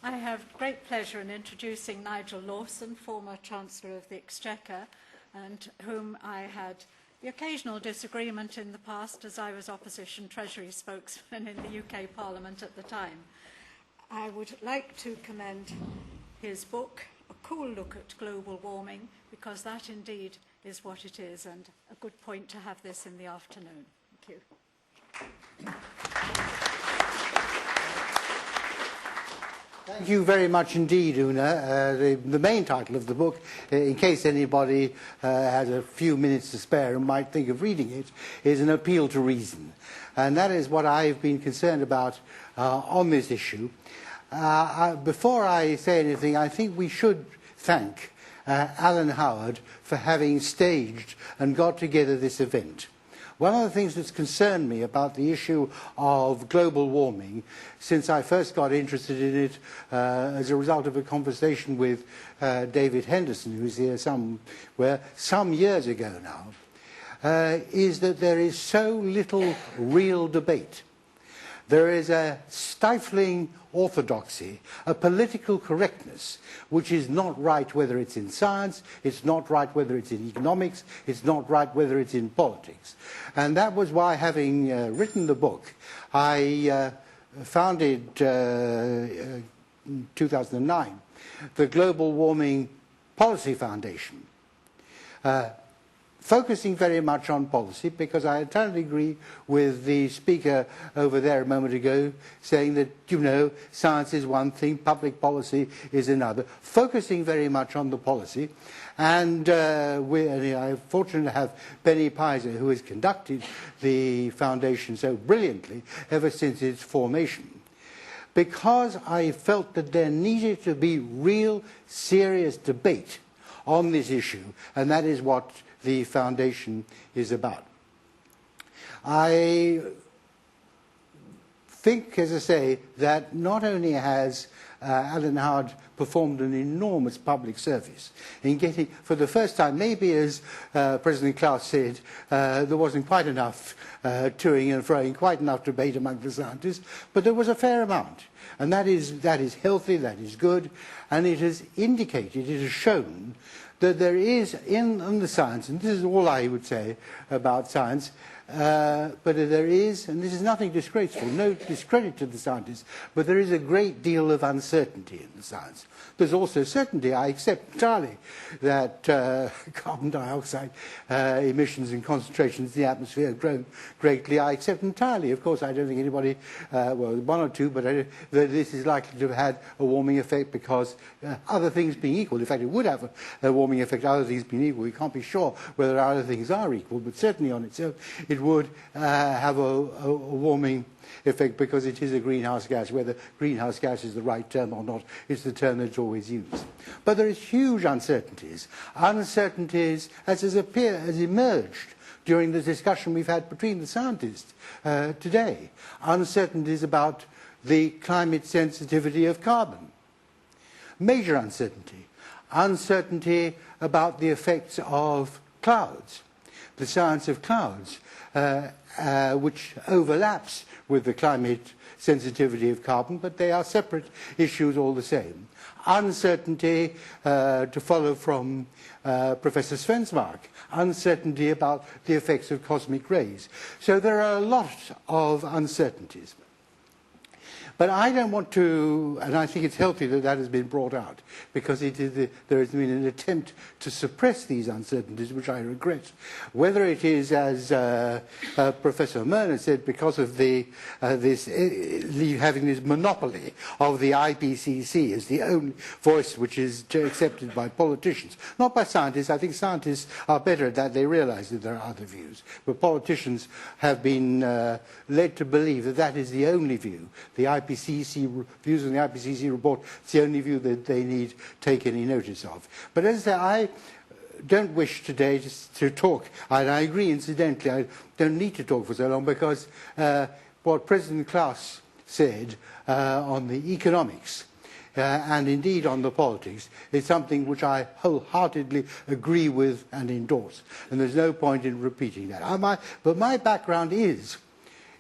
I have great pleasure in introducing Nigel Lawson, former Chancellor of the Exchequer, and whom I had the occasional disagreement in the past as I was opposition Treasury spokesman in the UK Parliament at the time. I would like to commend his book, A Cool Look at Global Warming, because that indeed is what it is, and a good point to have this in the afternoon. Thank you. Thank you very much indeed, Una. The main title of the book, in case anybody has a few minutes to spare and might think of reading it, is An Appeal to Reason. And that is what I've been concerned about on this issue. Before I say anything, I think we should thank Alan Howard for having staged and got together this event. One of the things that's concerned me about the issue of global warming since I first got interested in it as a result of a conversation with David Henderson, who's here somewhere, some years ago now, is that there is so little real debate. There is a stifling orthodoxy, a political correctness, which is not right whether it's in science, it's not right whether it's in economics, it's not right whether it's in politics. And that was why, having written the book, I founded in 2009 the Global Warming Policy Foundation, focusing very much on policy, because I entirely agree with the speaker over there a moment ago, saying that, you know, science is one thing, public policy is another, focusing very much on the policy. And I'm fortunate to have Penny Pizer, who has conducted the foundation so brilliantly ever since its formation, because I felt that there needed to be real, serious debate on this issue, and that is what the foundation is about. I think, as I say, that not only has Alan Howard performed an enormous public service in getting, for the first time, maybe as President Klaus said, there wasn't quite enough toing and froing, quite enough debate among the scientists, but there was a fair amount. And that is healthy, that is good, and it has indicated, it has shown that there is in the science, and this is all I would say about science, but there is, and this is nothing disgraceful, no discredit to the scientists, but there is a great deal of uncertainty in the science. There's also certainty. I accept entirely that carbon dioxide emissions and concentrations in the atmosphere have grown greatly. I accept entirely. Of course, I don't think anybody, well, one or two, but that this is likely to have had a warming effect because other things being equal, in fact, it would have a warming effect, other things being equal. We can't be sure whether other things are equal, but certainly on its own, it would have a warming effect because it is a greenhouse gas. Whether greenhouse gas is the right term or not, it's the term that's always used. But there is huge uncertainties. Uncertainties as has emerged during the discussion we've had between the scientists today. Uncertainties about the climate sensitivity of carbon. Major uncertainty. Uncertainty about the effects of clouds. The science of clouds, which overlaps with the climate sensitivity of carbon, but they are separate issues all the same. Uncertainty, to follow from Professor Svensmark, uncertainty about the effects of cosmic rays. So there are a lot of uncertainties. But I don't want to, and I think it's healthy that that has been brought out, because there has been an attempt to suppress these uncertainties, which I regret. Whether it is, as Professor Merner said, because of having this monopoly of the IPCC as the only voice which is accepted by politicians, not by scientists. I think scientists are better at that. They realize that there are other views. But politicians have been led to believe that that is the only view. The IPCC views in the IPCC report, it's the only view that they need take any notice of. But as I say, I don't wish today to talk, and I agree incidentally, I don't need to talk for so long, because what President Klaus said on the economics and indeed on the politics is something which I wholeheartedly agree with and endorse, and there's no point in repeating that. But my background is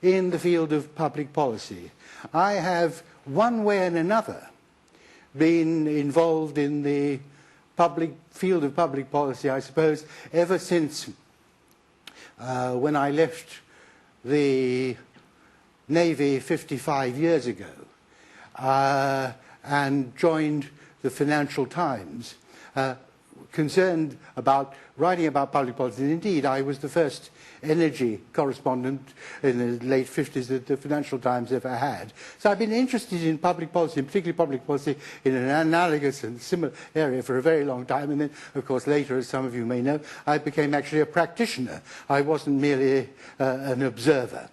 in the field of public policy. I have, one way and another, been involved in the field of public policy, I suppose, ever since when I left the Navy 55 years ago and joined the Financial Times, concerned about writing about public policy. And indeed, I was the first energy correspondent in the late 50s that the Financial Times ever had. So I've been interested in public policy, and particularly public policy in an analogous and similar area for a very long time. And then, of course, later, as some of you may know, I became actually a practitioner. I wasn't merely an observer.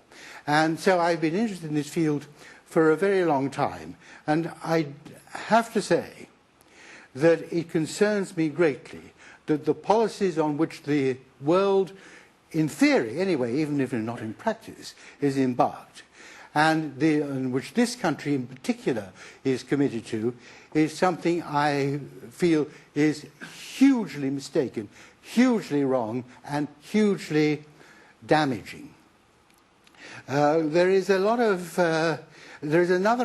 And so I've been interested in this field for a very long time. And I have to say that it concerns me greatly that the policies on which the world, in theory anyway, even if not in practice, is embarked, and in which this country in particular is committed to, is something I feel is hugely mistaken, hugely wrong, and hugely damaging. There is another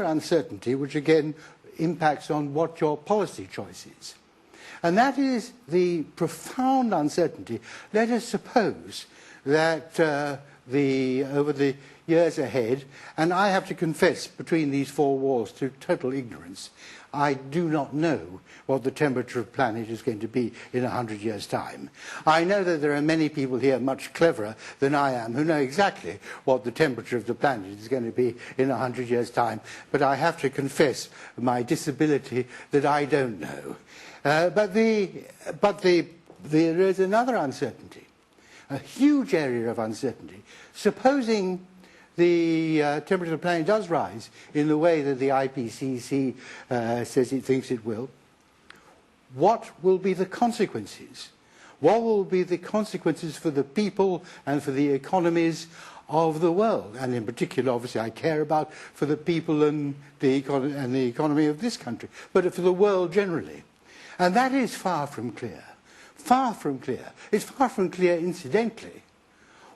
uncertainty which again impacts on what your policy choice is. And that is the profound uncertainty. Let us suppose that over the years ahead, and I have to confess between these four walls to total ignorance, I do not know what the temperature of the planet is going to be in 100 years' time. I know that there are many people here much cleverer than I am who know exactly what the temperature of the planet is going to be in 100 years' time, but I have to confess my disability that I don't know. But there is another uncertainty, a huge area of uncertainty. Supposing the temperature of the planet does rise in the way that the IPCC says it thinks it will, what will be the consequences? What will be the consequences for the people and for the economies of the world? And in particular, obviously, I care about for the people and the economy of this country, but for the world generally. And that is far from clear. Far from clear. It's far from clear, incidentally,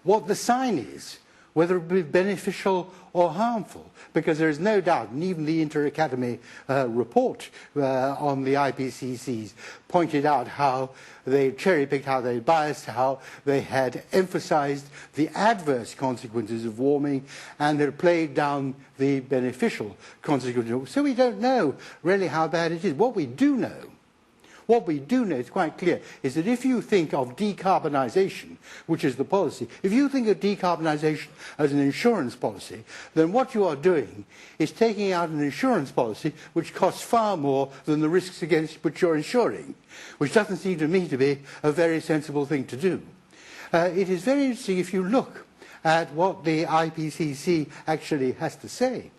what the sign is, whether it be beneficial or harmful, because there is no doubt, and even the Inter-Academy report on the IPCC's pointed out how they cherry-picked, how they biased, how they had emphasized the adverse consequences of warming and had played down the beneficial consequences. So we don't know really how bad it is. What we do know, it's quite clear, is that if you think of decarbonisation, which is the policy, if you think of decarbonisation as an insurance policy, then what you are doing is taking out an insurance policy which costs far more than the risks against which you're insuring, which doesn't seem to me to be a very sensible thing to do. It is very interesting if you look at what the IPCC actually has to say.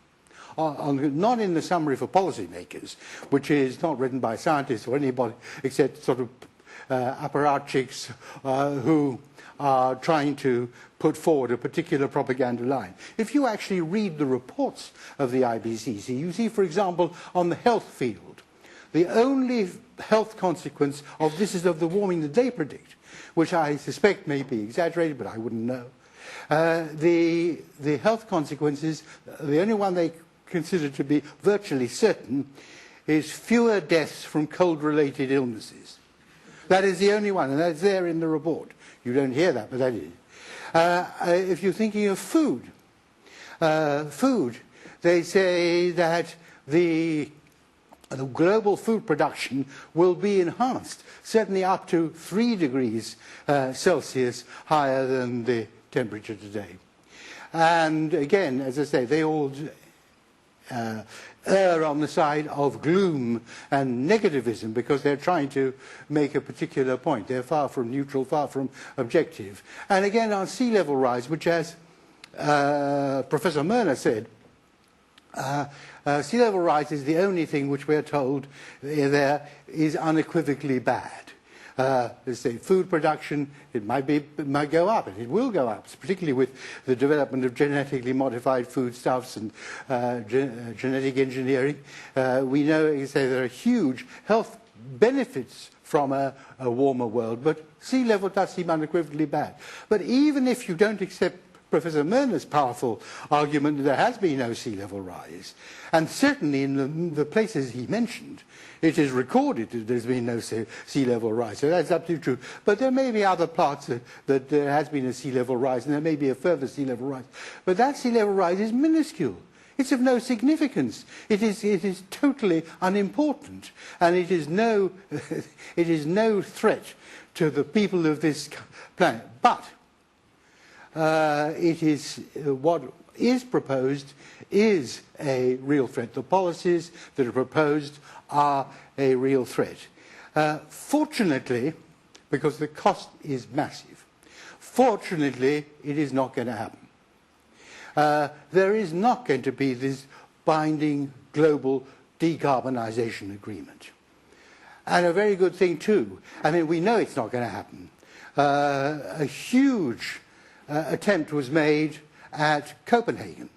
Not in the summary for policymakers, which is not written by scientists or anybody except sort of apparatchiks who are trying to put forward a particular propaganda line. If you actually read the reports of the IPCC, you see, for example, on the health field, the only health consequence of this is of the warming that they predict, which I suspect may be exaggerated, but I wouldn't know. The health consequences, the only one they considered to be virtually certain, is fewer deaths from cold-related illnesses. That is the only one, and that's there in the report. You don't hear that, but that is. If you're thinking of food, they say that the global food production will be enhanced, certainly up to 3 degrees Celsius higher than the temperature today. And again, as I say, they all err on the side of gloom and negativism because they're trying to make a particular point. They're far from neutral, far from objective. And again, on sea level rise, which as Professor Myrna said, sea level rise is the only thing which we're told there is unequivocally bad. Let's say food production, it might go up, and it will go up, particularly with the development of genetically modified foodstuffs and genetic engineering. We know, you say, there are huge health benefits from a warmer world, but sea level does seem unequivocally bad. But even if you don't accept Professor Murner's powerful argument that there has been no sea level rise. And certainly in the places he mentioned, it is recorded that there's been no sea level rise. So that's absolutely true. But there may be other parts that there has been a sea level rise, and there may be a further sea level rise. But that sea level rise is minuscule. It's of no significance. It is totally unimportant. And it is no threat to the people of this planet. But what is proposed is a real threat. The policies that are proposed are a real threat. Fortunately, because the cost is massive, fortunately, it is not going to happen. There is not going to be this binding global decarbonisation agreement. And a very good thing too. I mean, we know it's not going to happen. A huge attempt was made at Copenhagen,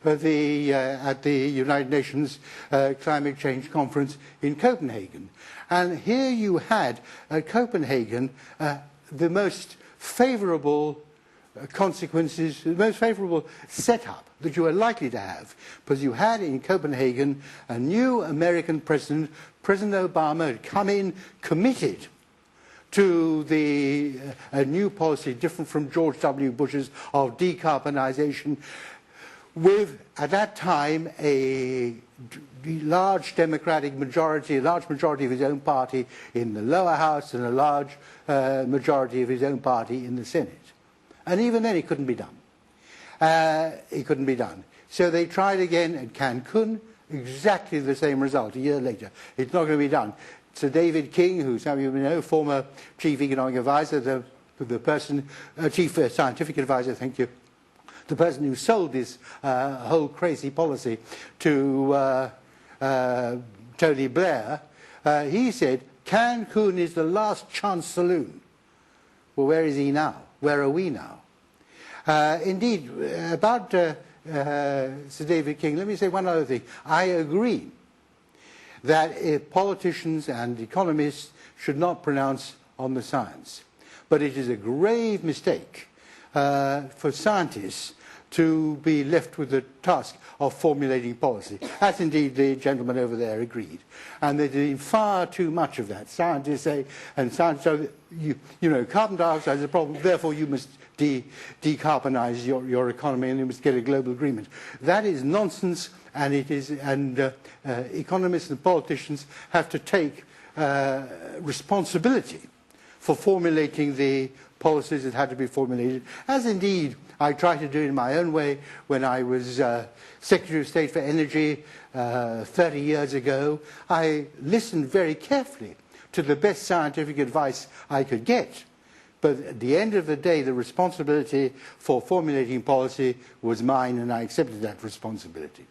at the United Nations Climate Change Conference in Copenhagen. And here you had at Copenhagen the most favourable consequences, the most favourable setup that you were likely to have, because you had in Copenhagen a new American president, President Obama, had come in committed to a new policy different from George W. Bush's of decarbonisation, with, at that time, a large Democratic majority, a large majority of his own party in the lower house and a large majority of his own party in the Senate. And even then it couldn't be done. It couldn't be done. So they tried again at Cancun, exactly the same result a year later. It's not going to be done. Sir David King, who some of you may know, former chief economic advisor, the person, chief scientific advisor, thank you, the person who sold this whole crazy policy to Tony Blair, he said, Cancun is the last chance saloon. Well, where is he now? Where are we now? Indeed, about Sir David King, let me say one other thing. I agree that politicians and economists should not pronounce on the science. But it is a grave mistake for scientists to be left with the task of formulating policy, as indeed the gentleman over there agreed. And they're doing far too much of that. Scientists say, and scientists say, you know, carbon dioxide is a problem, therefore you must decarbonize your economy and you must get a global agreement. That is nonsense, and economists and politicians have to take responsibility for formulating the policies that had to be formulated, as indeed I tried to do in my own way when I was Secretary of State for Energy 30 years ago. I listened very carefully to the best scientific advice I could get. But at the end of the day, the responsibility for formulating policy was mine, and I accepted that responsibility.